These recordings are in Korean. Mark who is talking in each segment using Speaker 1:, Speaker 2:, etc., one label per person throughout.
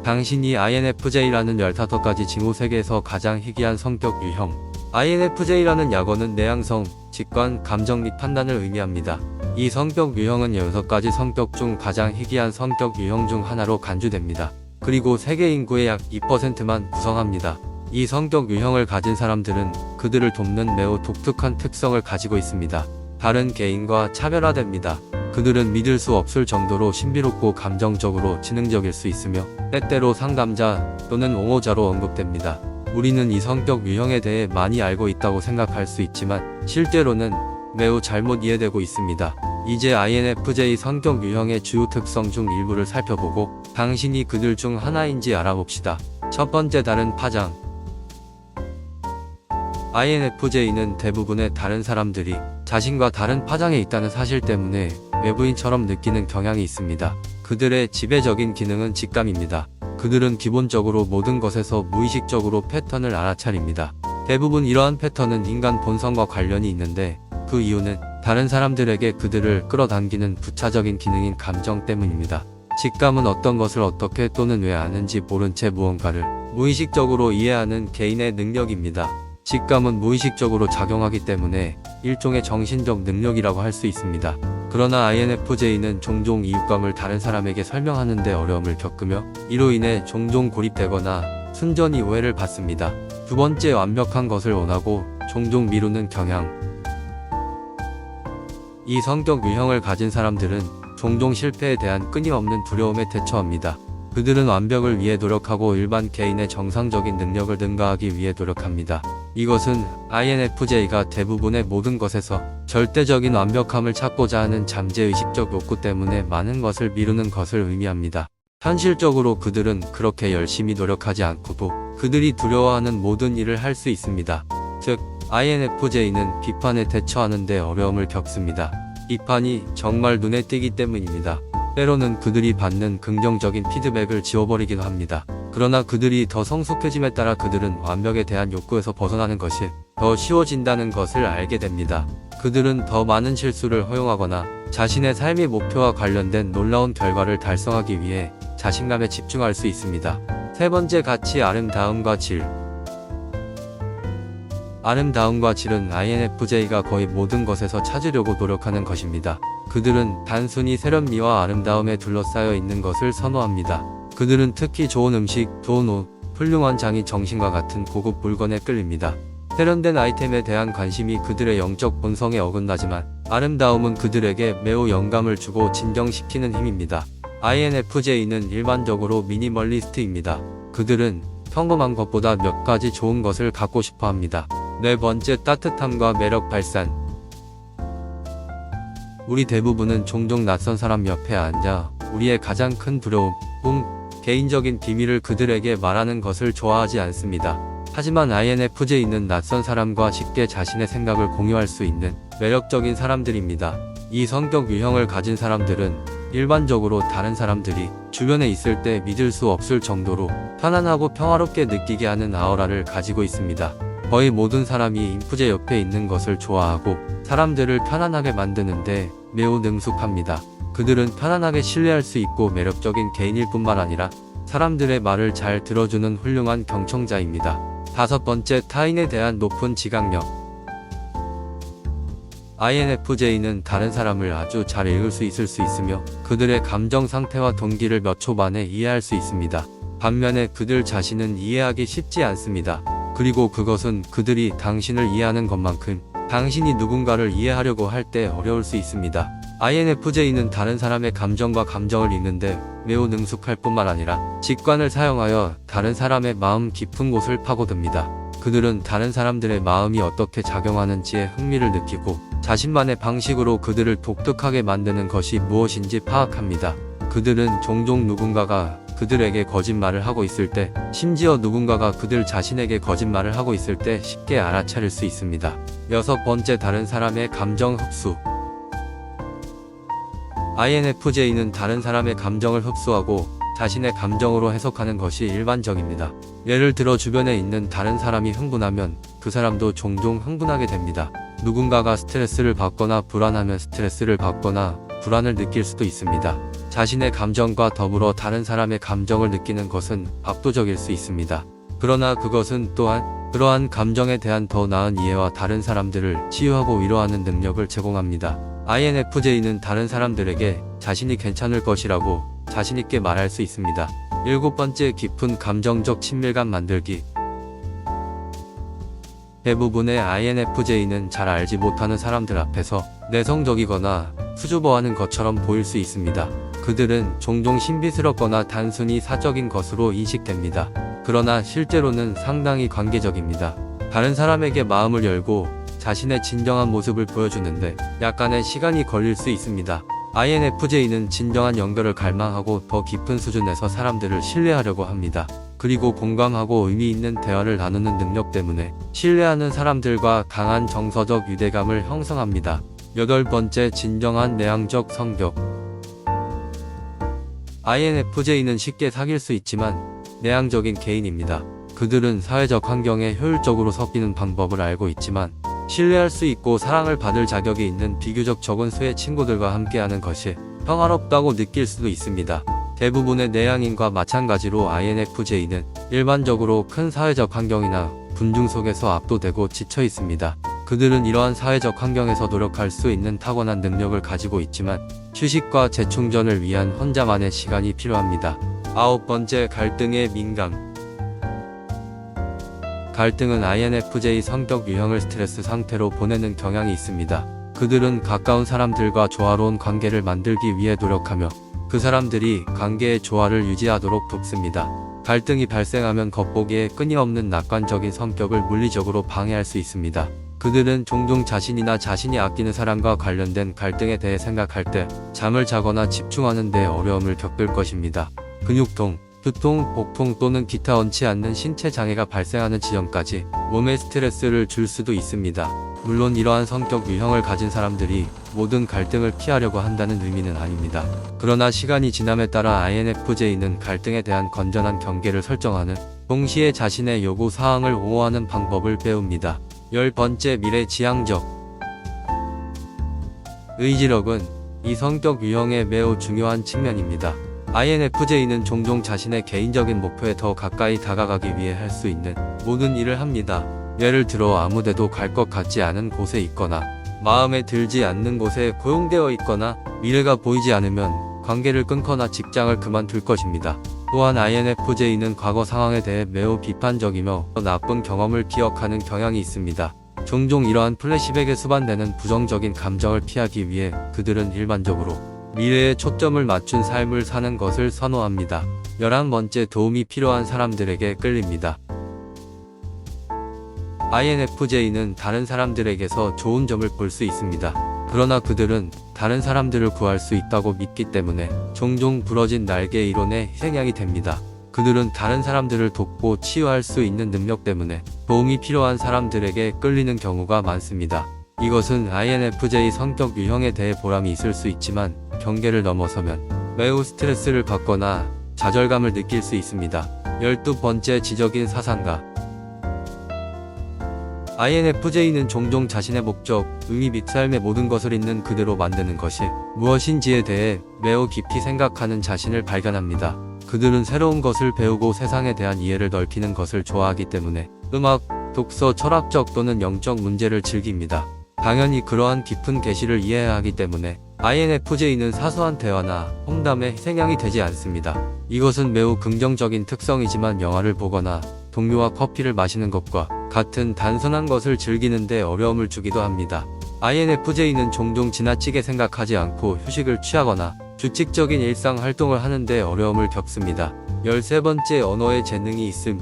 Speaker 1: 당신이 INFJ라는 15가지 징후 세계에서 가장 희귀한 성격 유형. INFJ라는 약어는 내향성, 직관, 감정 및 판단을 의미합니다. 이 성격 유형은 6가지 성격 중 가장 희귀한 성격 유형 중 하나로 간주됩니다. 그리고 세계 인구의 약 2%만 구성합니다. 이 성격 유형을 가진 사람들은 그들을 돕는 매우 독특한 특성을 가지고 있습니다. 다른 개인과 차별화됩니다. 그들은 믿을 수 없을 정도로 신비롭고 감정적으로 지능적일 수 있으며 때때로 상담자 또는 옹호자로 언급됩니다. 우리는 이 성격 유형에 대해 많이 알고 있다고 생각할 수 있지만 실제로는 매우 잘못 이해되고 있습니다. 이제 INFJ 성격 유형의 주요 특성 중 일부를 살펴보고 당신이 그들 중 하나인지 알아봅시다. 첫 번째, 다른 파장. INFJ는 대부분의 다른 사람들이 자신과 다른 파장에 있다는 사실 때문에 외부인처럼 느끼는 경향이 있습니다. 그들의 지배적인 기능은 직감입니다. 그들은 기본적으로 모든 것에서 무의식적으로 패턴을 알아차립니다. 대부분 이러한 패턴은 인간 본성과 관련이 있는데 그 이유는 다른 사람들에게 그들을 끌어당기는 부차적인 기능인 감정 때문입니다. 직감은 어떤 것을 어떻게 또는 왜 아는지 모른 채 무언가를 무의식적으로 이해하는 개인의 능력입니다. 직감은 무의식적으로 작용하기 때문에 일종의 정신적 능력이라고 할 수 있습니다. 그러나 INFJ는 종종 이웃감을 다른 사람에게 설명하는 데 어려움을 겪으며 이로 인해 종종 고립되거나 순전히 오해를 받습니다. 두 번째, 완벽한 것을 원하고 종종 미루는 경향. 이 성격 유형을 가진 사람들은 종종 실패에 대한 끊임없는 두려움에 대처합니다. 그들은 완벽을 위해 노력하고 일반 개인의 정상적인 능력을 능가하기 위해 노력합니다. 이것은 INFJ가 대부분의 모든 것에서 절대적인 완벽함을 찾고자 하는 잠재의식적 욕구 때문에 많은 것을 미루는 것을 의미합니다. 현실적으로 그들은 그렇게 열심히 노력하지 않고도 그들이 두려워하는 모든 일을 할 수 있습니다. 즉, INFJ는 비판에 대처하는 데 어려움을 겪습니다. 비판이 정말 눈에 띄기 때문입니다. 때로는 그들이 받는 긍정적인 피드백을 지워버리기도 합니다. 그러나 그들이 더 성숙해짐에 따라 그들은 완벽에 대한 욕구에서 벗어나는 것이 더 쉬워진다는 것을 알게 됩니다. 그들은 더 많은 실수를 허용하거나 자신의 삶의 목표와 관련된 놀라운 결과를 달성하기 위해 자신감에 집중할 수 있습니다. 세 번째, 가치, 아름다움과 질. 아름다움과 질은 INFJ가 거의 모든 것에서 찾으려고 노력하는 것입니다. 그들은 단순히 세련미와 아름다움에 둘러싸여 있는 것을 선호합니다. 그들은 특히 좋은 음식, 좋은 옷, 훌륭한 장이, 정신과 같은 고급 물건에 끌립니다. 세련된 아이템에 대한 관심이 그들의 영적 본성에 어긋나지만 아름다움은 그들에게 매우 영감을 주고 진정시키는 힘입니다. INFJ는 일반적으로 미니멀리스트입니다. 그들은 평범한 것보다 몇 가지 좋은 것을 갖고 싶어 합니다. 네 번째, 따뜻함과 매력 발산. 우리 대부분은 종종 낯선 사람 옆에 앉아 우리의 가장 큰 두려움, 꿈, 개인적인 비밀을 그들에게 말하는 것을 좋아하지 않습니다. 하지만 INFJ는 낯선 사람과 쉽게 자신의 생각을 공유할 수 있는 매력적인 사람들입니다. 이 성격 유형을 가진 사람들은 일반적으로 다른 사람들이 주변에 있을 때 믿을 수 없을 정도로 편안하고 평화롭게 느끼게 하는 아우라를 가지고 있습니다. 거의 모든 사람이 인프제 옆에 있는 것을 좋아하고 사람들을 편안하게 만드는데 매우 능숙합니다. 그들은 편안하게 신뢰할 수 있고 매력적인 개인일 뿐만 아니라 사람들의 말을 잘 들어주는 훌륭한 경청자입니다. 다섯 번째, 타인에 대한 높은 지각력. INFJ는 다른 사람을 아주 잘 읽을 수 있으며 그들의 감정 상태와 동기를 몇 초 만에 이해할 수 있습니다. 반면에 그들 자신은 이해하기 쉽지 않습니다. 그리고 그것은 그들이 당신을 이해하는 것만큼 당신이 누군가를 이해하려고 할 때 어려울 수 있습니다. INFJ는 다른 사람의 감정과 감정을 읽는데 매우 능숙할 뿐만 아니라 직관을 사용하여 다른 사람의 마음 깊은 곳을 파고듭니다. 그들은 다른 사람들의 마음이 어떻게 작용하는지에 흥미를 느끼고 자신만의 방식으로 그들을 독특하게 만드는 것이 무엇인지 파악합니다. 그들은 종종 누군가가 그들에게 거짓말을 하고 있을 때, 심지어 누군가가 그들 자신에게 거짓말을 하고 있을 때 쉽게 알아차릴 수 있습니다. 여섯 번째, 다른 사람의 감정 흡수. INFJ는 다른 사람의 감정을 흡수하고 자신의 감정으로 해석하는 것이 일반적입니다. 예를 들어 주변에 있는 다른 사람이 흥분하면 그 사람도 종종 흥분하게 됩니다. 누군가가 스트레스를 받거나 불안하면 스트레스를 받거나 불안을 느낄 수도 있습니다. 자신의 감정과 더불어 다른 사람의 감정을 느끼는 것은 압도적일 수 있습니다. 그러나 그것은 또한 그러한 감정에 대한 더 나은 이해와 다른 사람들을 치유하고 위로하는 능력을 제공합니다. INFJ는 다른 사람들에게 자신이 괜찮을 것이라고 자신있게 말할 수 있습니다. 7번째, 깊은 감정적 친밀감 만들기. 대부분의 INFJ는 잘 알지 못하는 사람들 앞에서 내성적이거나 수줍어하는 것처럼 보일 수 있습니다. 그들은 종종 신비스럽거나 단순히 사적인 것으로 인식됩니다. 그러나 실제로는 상당히 관계적입니다. 다른 사람에게 마음을 열고 자신의 진정한 모습을 보여주는데 약간의 시간이 걸릴 수 있습니다. INFJ는 진정한 연결을 갈망하고 더 깊은 수준에서 사람들을 신뢰하려고 합니다. 그리고 공감하고 의미 있는 대화를 나누는 능력 때문에 신뢰하는 사람들과 강한 정서적 유대감을 형성합니다. 8번째, 진정한 내향적 성격. INFJ는 쉽게 사귈 수 있지만 내향적인 개인입니다. 그들은 사회적 환경에 효율적으로 섞이는 방법을 알고 있지만 신뢰할 수 있고 사랑을 받을 자격이 있는 비교적 적은 수의 친구들과 함께하는 것이 평화롭다고 느낄 수도 있습니다. 대부분의 내향인과 마찬가지로 INFJ는 일반적으로 큰 사회적 환경이나 군중 속에서 압도되고 지쳐 있습니다. 그들은 이러한 사회적 환경에서 노력할 수 있는 타고난 능력을 가지고 있지만 휴식과 재충전을 위한 혼자만의 시간이 필요합니다. 9번째, 갈등의 민감. 갈등은 INFJ 성격 유형을 스트레스 상태로 보내는 경향이 있습니다. 그들은 가까운 사람들과 조화로운 관계를 만들기 위해 노력하며 그 사람들이 관계의 조화를 유지하도록 돕습니다. 갈등이 발생하면 겉보기에 끊임없는 낙관적인 성격을 물리적으로 방해할 수 있습니다. 그들은 종종 자신이나 자신이 아끼는 사람과 관련된 갈등에 대해 생각할 때 잠을 자거나 집중하는 데 어려움을 겪을 것입니다. 근육통, 두통, 복통 또는 기타 원치 않는 신체 장애가 발생하는 지점까지 몸에 스트레스를 줄 수도 있습니다. 물론 이러한 성격 유형을 가진 사람들이 모든 갈등을 피하려고 한다는 의미는 아닙니다. 그러나 시간이 지남에 따라 INFJ는 갈등에 대한 건전한 경계를 설정하는, 동시에 자신의 요구 사항을 옹호하는 방법을 배웁니다. 10번째, 미래지향적. 의지력은 이 성격 유형의 매우 중요한 측면입니다. INFJ는 종종 자신의 개인적인 목표에 더 가까이 다가가기 위해 할 수 있는 모든 일을 합니다. 예를 들어 아무데도 갈 것 같지 않은 곳에 있거나 마음에 들지 않는 곳에 고용되어 있거나 미래가 보이지 않으면 관계를 끊거나 직장을 그만둘 것입니다. 또한 INFJ는 과거 상황에 대해 매우 비판적이며 나쁜 경험을 기억하는 경향이 있습니다. 종종 이러한 플래시백에 수반되는 부정적인 감정을 피하기 위해 그들은 일반적으로 미래에 초점을 맞춘 삶을 사는 것을 선호합니다. 11번째, 도움이 필요한 사람들에게 끌립니다. INFJ는 다른 사람들에게서 좋은 점을 볼 수 있습니다. 그러나 그들은 다른 사람들을 구할 수 있다고 믿기 때문에 종종 부러진 날개 이론의 희생양이 됩니다. 그들은 다른 사람들을 돕고 치유할 수 있는 능력 때문에 도움이 필요한 사람들에게 끌리는 경우가 많습니다. 이것은 INFJ 성격 유형에 대해 보람이 있을 수 있지만 경계를 넘어서면 매우 스트레스를 받거나 좌절감을 느낄 수 있습니다. 12번째, 지적인 사상가. INFJ는 종종 자신의 목적, 의미 및 삶의 모든 것을 있는 그대로 만드는 것이 무엇인지에 대해 매우 깊이 생각하는 자신을 발견합니다. 그들은 새로운 것을 배우고 세상에 대한 이해를 넓히는 것을 좋아하기 때문에 음악, 독서, 철학적 또는 영적 문제를 즐깁니다. 당연히 그러한 깊은 계시를 이해해야 하기 때문에 INFJ는 사소한 대화나 홍담의 희생양이 되지 않습니다. 이것은 매우 긍정적인 특성이지만 영화를 보거나 동료와 커피를 마시는 것과 같은 단순한 것을 즐기는데 어려움을 주기도 합니다. INFJ는 종종 지나치게 생각하지 않고 휴식을 취하거나 규칙적인 일상 활동을 하는데 어려움을 겪습니다. 13번째, 언어의 재능이 있음.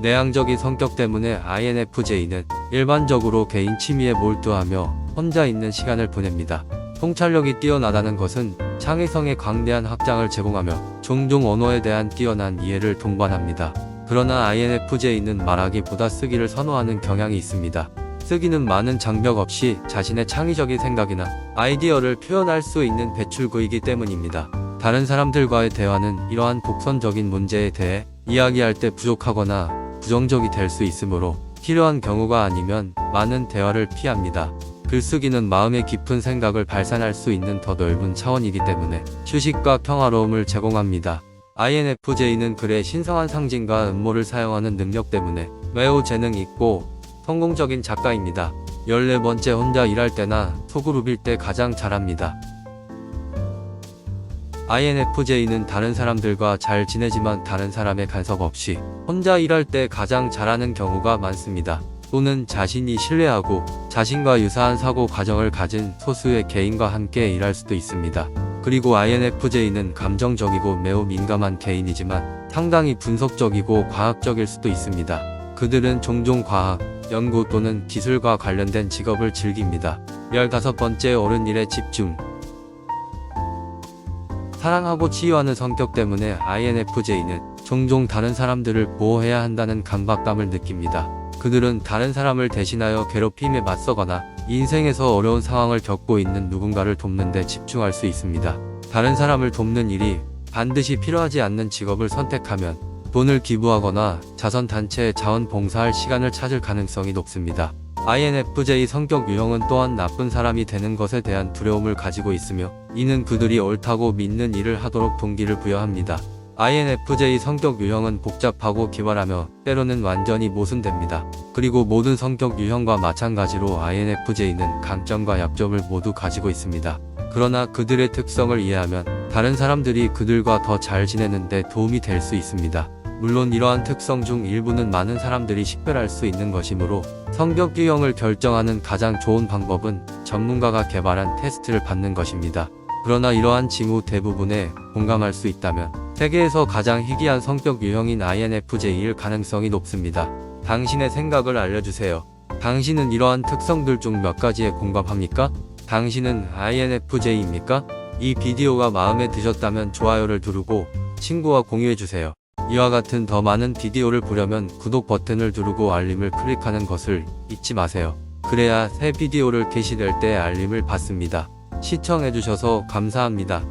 Speaker 1: 내향적인 성격 때문에 INFJ는 일반적으로 개인 취미에 몰두하며 혼자 있는 시간을 보냅니다. 통찰력이 뛰어나다는 것은 창의성의 광대한 확장을 제공하며 종종 언어에 대한 뛰어난 이해를 동반합니다. 그러나 INFJ는 말하기보다 쓰기를 선호하는 경향이 있습니다. 쓰기는 많은 장벽 없이 자신의 창의적인 생각이나 아이디어를 표현할 수 있는 배출구이기 때문입니다. 다른 사람들과의 대화는 이러한 독선적인 문제에 대해 이야기할 때 부족하거나 부정적이 될 수 있으므로 필요한 경우가 아니면 많은 대화를 피합니다. 글쓰기는 마음의 깊은 생각을 발산할 수 있는 더 넓은 차원이기 때문에 휴식과 평화로움을 제공합니다. INFJ는 글의 신성한 상징과 음모를 사용하는 능력 때문에 매우 재능 있고 성공적인 작가입니다. 14번째, 혼자 일할 때나 소그룹일 때 가장 잘합니다. INFJ는 다른 사람들과 잘 지내지만 다른 사람의 간섭 없이 혼자 일할 때 가장 잘하는 경우가 많습니다. 또는 자신이 신뢰하고 자신과 유사한 사고 과정을 가진 소수의 개인과 함께 일할 수도 있습니다. 그리고 INFJ는 감정적이고 매우 민감한 개인이지만 상당히 분석적이고 과학적일 수도 있습니다. 그들은 종종 과학, 연구 또는 기술과 관련된 직업을 즐깁니다. 15번째, 옳은 일에 집중. 사랑하고 치유하는 성격 때문에 INFJ는 종종 다른 사람들을 보호해야 한다는 강박감을 느낍니다. 그들은 다른 사람을 대신하여 괴롭힘에 맞서거나 인생에서 어려운 상황을 겪고 있는 누군가를 돕는 데 집중할 수 있습니다. 다른 사람을 돕는 일이 반드시 필요하지 않는 직업을 선택하면 돈을 기부하거나 자선단체에 자원봉사할 시간을 찾을 가능성이 높습니다. INFJ 성격 유형은 또한 나쁜 사람이 되는 것에 대한 두려움을 가지고 있으며 이는 그들이 옳다고 믿는 일을 하도록 동기를 부여합니다. INFJ 성격 유형은 복잡하고 기발하며 때로는 완전히 모순됩니다. 그리고 모든 성격 유형과 마찬가지로 INFJ는 강점과 약점을 모두 가지고 있습니다. 그러나 그들의 특성을 이해하면 다른 사람들이 그들과 더 잘 지내는데 도움이 될 수 있습니다. 물론 이러한 특성 중 일부는 많은 사람들이 식별할 수 있는 것이므로 성격 유형을 결정하는 가장 좋은 방법은 전문가가 개발한 테스트를 받는 것입니다. 그러나 이러한 징후 대부분에 공감할 수 있다면 세계에서 가장 희귀한 성격 유형인 INFJ일 가능성이 높습니다. 당신의 생각을 알려주세요. 당신은 이러한 특성들 중 몇 가지에 공감합니까? 당신은 INFJ입니까? 이 비디오가 마음에 드셨다면 좋아요를 누르고 친구와 공유해주세요. 이와 같은 더 많은 비디오를 보려면 구독 버튼을 누르고 알림을 클릭하는 것을 잊지 마세요. 그래야 새 비디오를 게시될 때 알림을 받습니다. 시청해주셔서 감사합니다.